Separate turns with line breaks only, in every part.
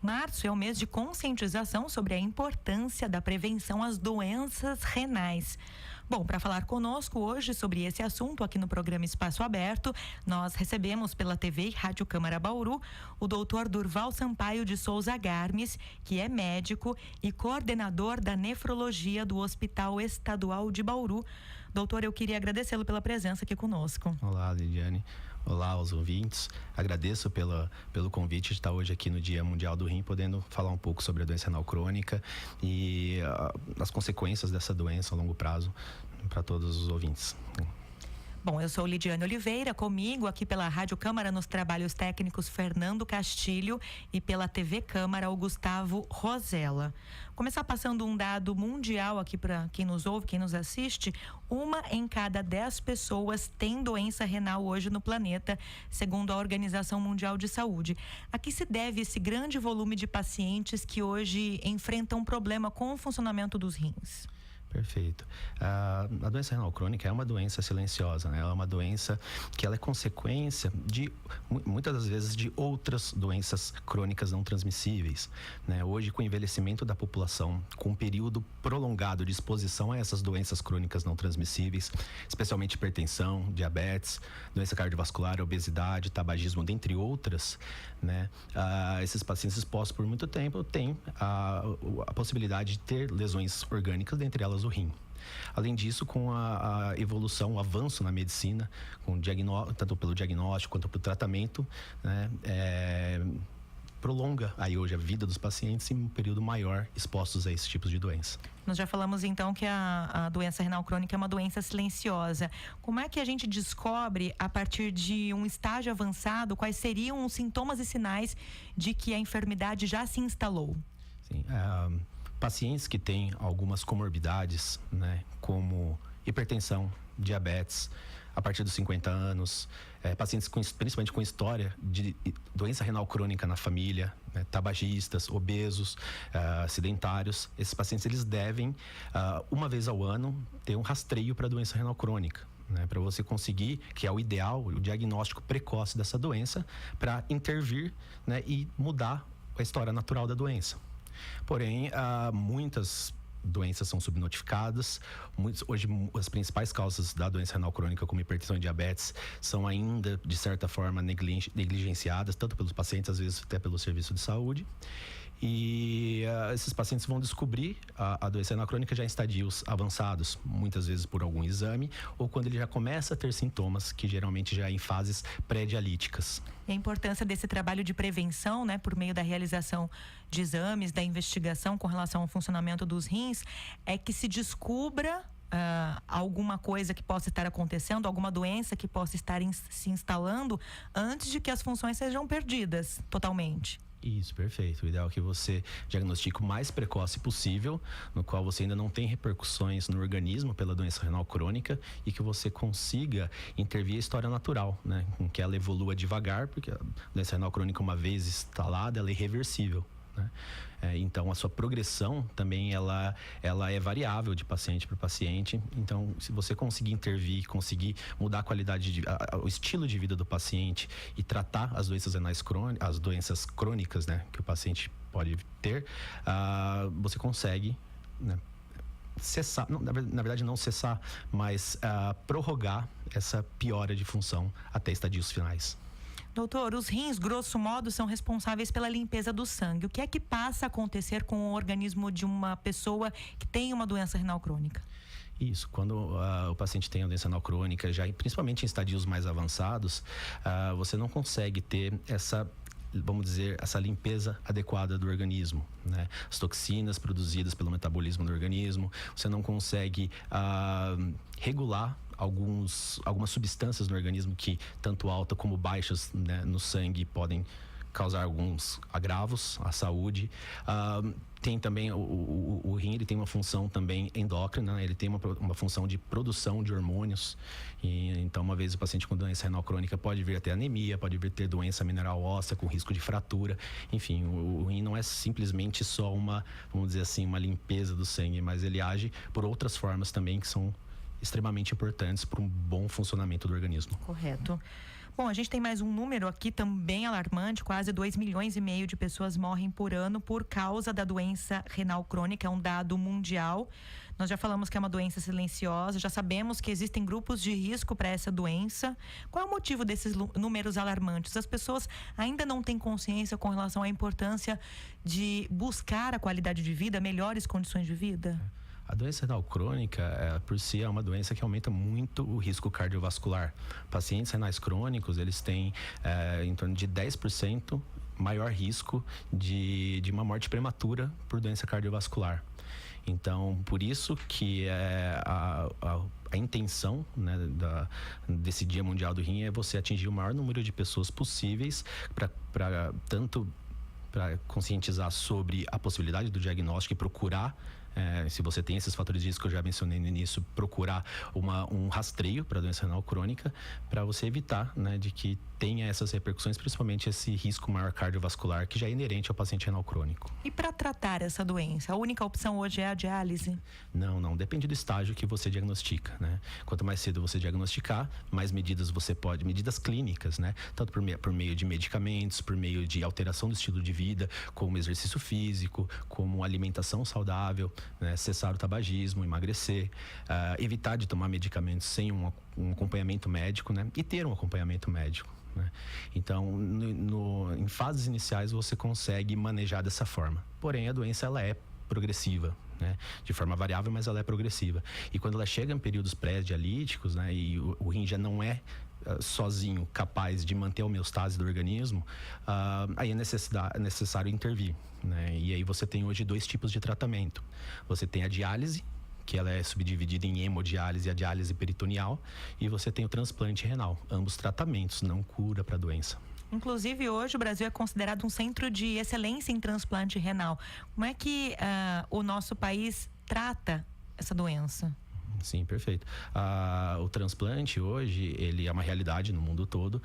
Março é o mês de conscientização sobre a importância da prevenção às doenças renais. Bom, para falar conosco hoje sobre esse assunto aqui no programa Espaço Aberto, nós recebemos pela TV e Rádio Câmara Bauru o doutor Durval Sampaio de Souza Garmes, que é médico e coordenador da nefrologia do Hospital Estadual de Bauru. Doutor, eu queria agradecê-lo pela presença aqui conosco.
Olá, Lidiane. Olá aos ouvintes. Agradeço pelo convite de estar hoje aqui no Dia Mundial do Rim, podendo falar um pouco sobre a doença renal crônica e as consequências dessa doença a longo prazo para todos os ouvintes.
Bom, eu sou Lidiane Oliveira, comigo aqui pela Rádio Câmara nos trabalhos técnicos Fernando Castilho e pela TV Câmara o Gustavo Rosella. Começar passando um dado mundial aqui para quem nos ouve, quem nos assiste: 1 em cada 10 pessoas tem doença renal hoje no planeta, segundo a Organização Mundial de Saúde. A que se deve esse grande volume de pacientes que hoje enfrentam um problema com o funcionamento dos rins?
Perfeito. A doença renal crônica é uma doença silenciosa, né? Ela é uma doença que ela é consequência de, muitas das vezes, de outras doenças crônicas não transmissíveis, né? Hoje, com o envelhecimento da população, com um período prolongado de exposição a essas doenças crônicas não transmissíveis, especialmente hipertensão, diabetes, doença cardiovascular, obesidade, tabagismo, dentre outras, né? Esses pacientes expostos por muito tempo têm a possibilidade de ter lesões orgânicas, dentre elas o rim. Além disso, com a evolução, o avanço na medicina, tanto pelo diagnóstico quanto pelo tratamento, né, prolonga aí hoje a vida dos pacientes em um período maior expostos a esses tipos de doença.
Nós já falamos então que a doença renal crônica é uma doença silenciosa. Como é que a gente descobre, a partir de um estágio avançado, quais seriam os sintomas e sinais de que a enfermidade já se instalou? Sim,
pacientes que têm algumas comorbidades, né, como hipertensão, diabetes, a partir dos 50 anos, pacientes principalmente com história de doença renal crônica na família, né, tabagistas, obesos, sedentários, esses pacientes eles devem, uma vez ao ano, ter um rastreio para a doença renal crônica, né, para você conseguir, que é o ideal, o diagnóstico precoce dessa doença, para intervir, né, e mudar a história natural da doença. Porém, muitas doenças são subnotificadas. Hoje, as principais causas da doença renal crônica, como hipertensão e diabetes, são ainda, de certa forma, negligenciadas, tanto pelos pacientes, às vezes até pelo serviço de saúde. E esses pacientes vão descobrir a doença renal crônica já em estadios avançados, muitas vezes por algum exame, ou quando ele já começa a ter sintomas, que geralmente já é em fases pré-dialíticas.
E a importância desse trabalho de prevenção, né, por meio da realização de exames, da investigação com relação ao funcionamento dos rins, é que se descubra alguma coisa que possa estar acontecendo, alguma doença que possa estar se instalando antes de que as funções sejam perdidas totalmente.
Isso, perfeito. O ideal é que você diagnostique o mais precoce possível, no qual você ainda não tem repercussões no organismo pela doença renal crônica, e que você consiga intervir a história natural, né? Com que ela evolua devagar, porque a doença renal crônica, uma vez instalada, ela é irreversível, né? Então a sua progressão também ela é variável de paciente para paciente. Então, se você conseguir intervir, conseguir mudar a qualidade o estilo de vida do paciente e tratar as doenças renais crônicas, as doenças crônicas, né, que o paciente pode ter, você consegue, né, cessar, na verdade não cessar, mas prorrogar essa piora de função até estadios finais.
Doutor, os rins, grosso modo, são responsáveis pela limpeza do sangue. O que é que passa a acontecer com o organismo de uma pessoa que tem uma doença renal crônica?
Isso, quando o paciente tem a doença renal crônica, já principalmente em estadios mais avançados, você não consegue ter vamos dizer, essa limpeza adequada do organismo, né? As toxinas produzidas pelo metabolismo do organismo, você não consegue regular algumas substâncias no organismo que, tanto alta como baixas, né, no sangue, podem causar alguns agravos à saúde. Tem também o rim, ele tem uma função também endócrina, né? Ele tem uma função de produção de hormônios, e então uma vez o paciente com doença renal crônica pode vir a ter anemia, pode vir a ter doença mineral óssea com risco de fratura. Enfim, o rim não é simplesmente só vamos dizer assim, uma limpeza do sangue, mas ele age por outras formas também que são extremamente importantes para um bom funcionamento do organismo.
Correto. Bom, a gente tem mais um número aqui também alarmante, quase 2,5 milhões de pessoas morrem por ano por causa da doença renal crônica, é um dado mundial. Nós já falamos que é uma doença silenciosa, já sabemos que existem grupos de risco para essa doença. Qual é o motivo desses números alarmantes? As pessoas ainda não têm consciência com relação à importância de buscar a qualidade de vida, melhores condições de vida?
A doença renal crônica, por si, é uma doença que aumenta muito o risco cardiovascular. Pacientes renais crônicos, eles têm em torno de 10% maior risco de uma morte prematura por doença cardiovascular. Então, por isso que a intenção, né, desse Dia Mundial do Rim é você atingir o maior número de pessoas possíveis tanto para conscientizar sobre a possibilidade do diagnóstico e procurar, se você tem esses fatores de risco que eu já mencionei no início, procurar um rastreio para a doença renal crônica, para você evitar, né, de que tenha essas repercussões, principalmente esse risco maior cardiovascular que já é inerente ao paciente renal crônico.
E para tratar essa doença, a única opção hoje é a diálise?
Não, depende do estágio que você diagnostica, né? Quanto mais cedo você diagnosticar, mais medidas medidas clínicas, né? Tanto por meio de medicamentos, por meio de alteração do estilo de vida, como exercício físico, como alimentação saudável, né? Cessar o tabagismo, emagrecer, evitar de tomar medicamentos sem um acompanhamento médico, né? E ter um acompanhamento médico, né? Então, em fases iniciais você consegue manejar dessa forma. Porém, a doença ela é progressiva, né? De forma variável, mas ela é progressiva. E quando ela chega em períodos pré-dialíticos, né? E o rim já não é sozinho capaz de manter a homeostase do organismo, aí é necessário intervir, né? E aí você tem hoje 2 tipos de tratamento. Você tem a diálise, que ela é subdividida em hemodiálise e a diálise peritoneal, e você tem o transplante renal. Ambos tratamentos, não cura para a doença.
Inclusive, hoje o Brasil é considerado um centro de excelência em transplante renal. Como é que o nosso país trata essa doença?
Sim, perfeito. O transplante hoje, ele é uma realidade no mundo todo,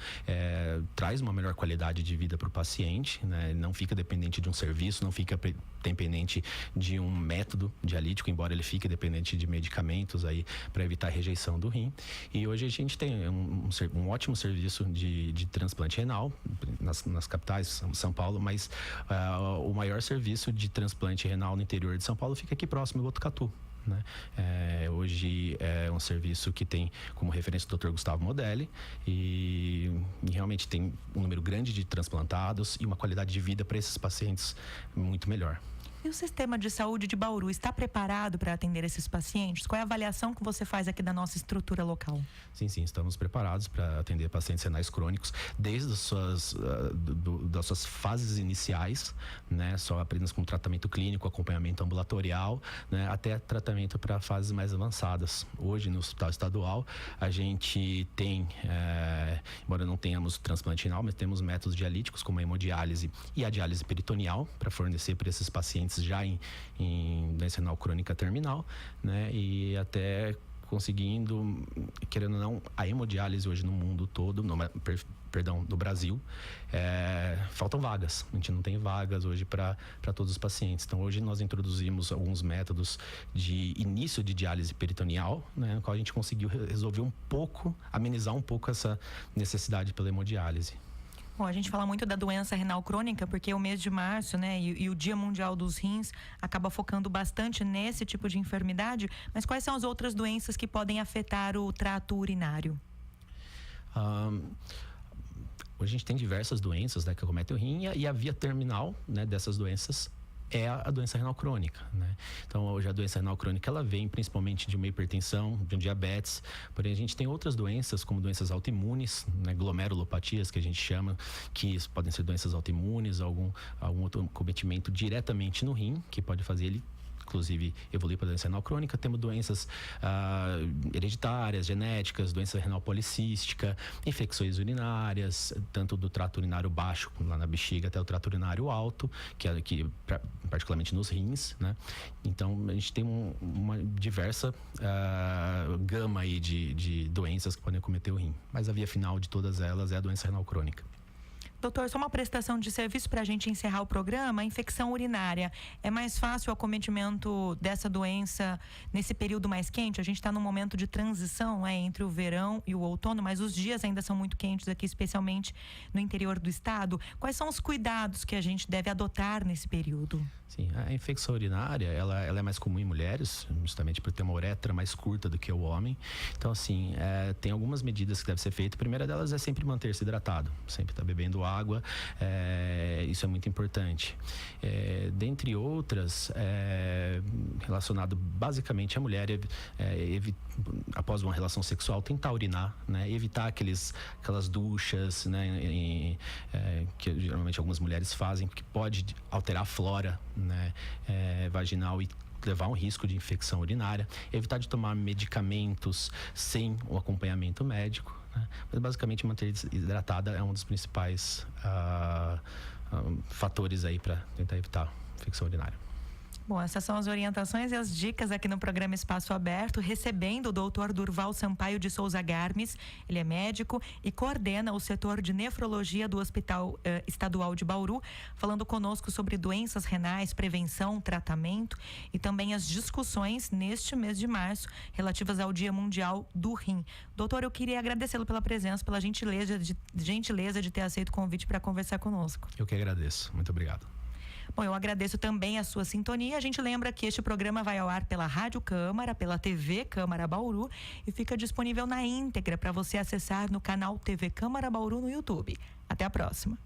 traz uma melhor qualidade de vida para o paciente, né? Não fica dependente de um serviço, não fica dependente de um método dialítico, embora ele fique dependente de medicamentos aí para evitar a rejeição do rim. E hoje a gente tem um ótimo serviço de transplante renal nas capitais, São Paulo, mas o maior serviço de transplante renal no interior de São Paulo fica aqui próximo, em Botucatu, né? Hoje é um serviço que tem como referência o Dr. Gustavo Modelli e realmente tem um número grande de transplantados e uma qualidade de vida para esses pacientes muito melhor.
E o sistema de saúde de Bauru está preparado para atender esses pacientes? Qual é a avaliação que você faz aqui da nossa estrutura local?
Sim, estamos preparados para atender pacientes renais crônicos desde das suas fases iniciais, né, só apenas com tratamento clínico, acompanhamento ambulatorial, né, até tratamento para fases mais avançadas. Hoje no Hospital Estadual a gente tem, embora não tenhamos transplante renal, mas temos métodos dialíticos como a hemodiálise e a diálise peritoneal para fornecer para esses pacientes já em doença renal crônica terminal, né? E até conseguindo, querendo ou não, a hemodiálise hoje no mundo todo, no Brasil, faltam vagas. A gente não tem vagas hoje para todos os pacientes. Então, hoje nós introduzimos alguns métodos de início de diálise peritoneal, né, no qual a gente conseguiu resolver amenizar um pouco essa necessidade pela hemodiálise.
Bom, a gente fala muito da doença renal crônica porque o mês de março, né, e o Dia Mundial dos Rins acaba focando bastante nesse tipo de enfermidade, mas quais são as outras doenças que podem afetar o trato urinário?
Hoje a gente tem diversas doenças, né, que acometem o rim, e a via terminal, né, dessas doenças é a doença renal crônica, né? Então, hoje a doença renal crônica ela vem principalmente de uma hipertensão, de um diabetes, porém a gente tem outras doenças como doenças autoimunes, né, glomerulopatias que a gente chama, que podem ser doenças autoimunes, algum outro cometimento diretamente no rim, que pode fazer ele inclusive evoluir para doença renal crônica. Temos doenças hereditárias, genéticas, doença renal policística, infecções urinárias, tanto do trato urinário baixo, lá na bexiga, até o trato urinário alto, que particularmente nos rins, né? Então, a gente tem uma diversa gama aí de doenças que podem acometer o rim. Mas a via final de todas elas é a doença renal crônica.
Doutor, só uma prestação de serviço para a gente encerrar o programa. A infecção urinária, é mais fácil o acometimento dessa doença nesse período mais quente? A gente está num momento de transição entre o verão e o outono, mas os dias ainda são muito quentes aqui, especialmente no interior do estado. Quais são os cuidados que a gente deve adotar nesse período?
Sim, a infecção urinária, ela é mais comum em mulheres, justamente por ter uma uretra mais curta do que o homem. Então, assim, tem algumas medidas que devem ser feitas. A primeira delas é sempre manter-se hidratado, sempre estar bebendo água, isso é muito importante. Dentre outras, relacionado basicamente à mulher, após uma relação sexual, tentar urinar, né? Evitar aquelas duchas, né? Que geralmente algumas mulheres fazem, porque pode alterar a flora, né? Vaginal e levar um risco de infecção urinária. Evitar de tomar medicamentos sem o acompanhamento médico, né? Mas basicamente manter hidratada é um dos principais fatores aí para tentar evitar infecção urinária.
Bom, essas são as orientações e as dicas aqui no programa Espaço Aberto, recebendo o doutor Durval Sampaio de Souza Garmes. Ele é médico e coordena o setor de nefrologia do Hospital Estadual de Bauru, falando conosco sobre doenças renais, prevenção, tratamento e também as discussões neste mês de março relativas ao Dia Mundial do Rim. Doutor, eu queria agradecê-lo pela presença, pela gentileza de ter aceito o convite para conversar conosco.
Eu que agradeço. Muito obrigado.
Bom, eu agradeço também a sua sintonia. A gente lembra que este programa vai ao ar pela Rádio Câmara, pela TV Câmara Bauru e fica disponível na íntegra para você acessar no canal TV Câmara Bauru no YouTube. Até a próxima.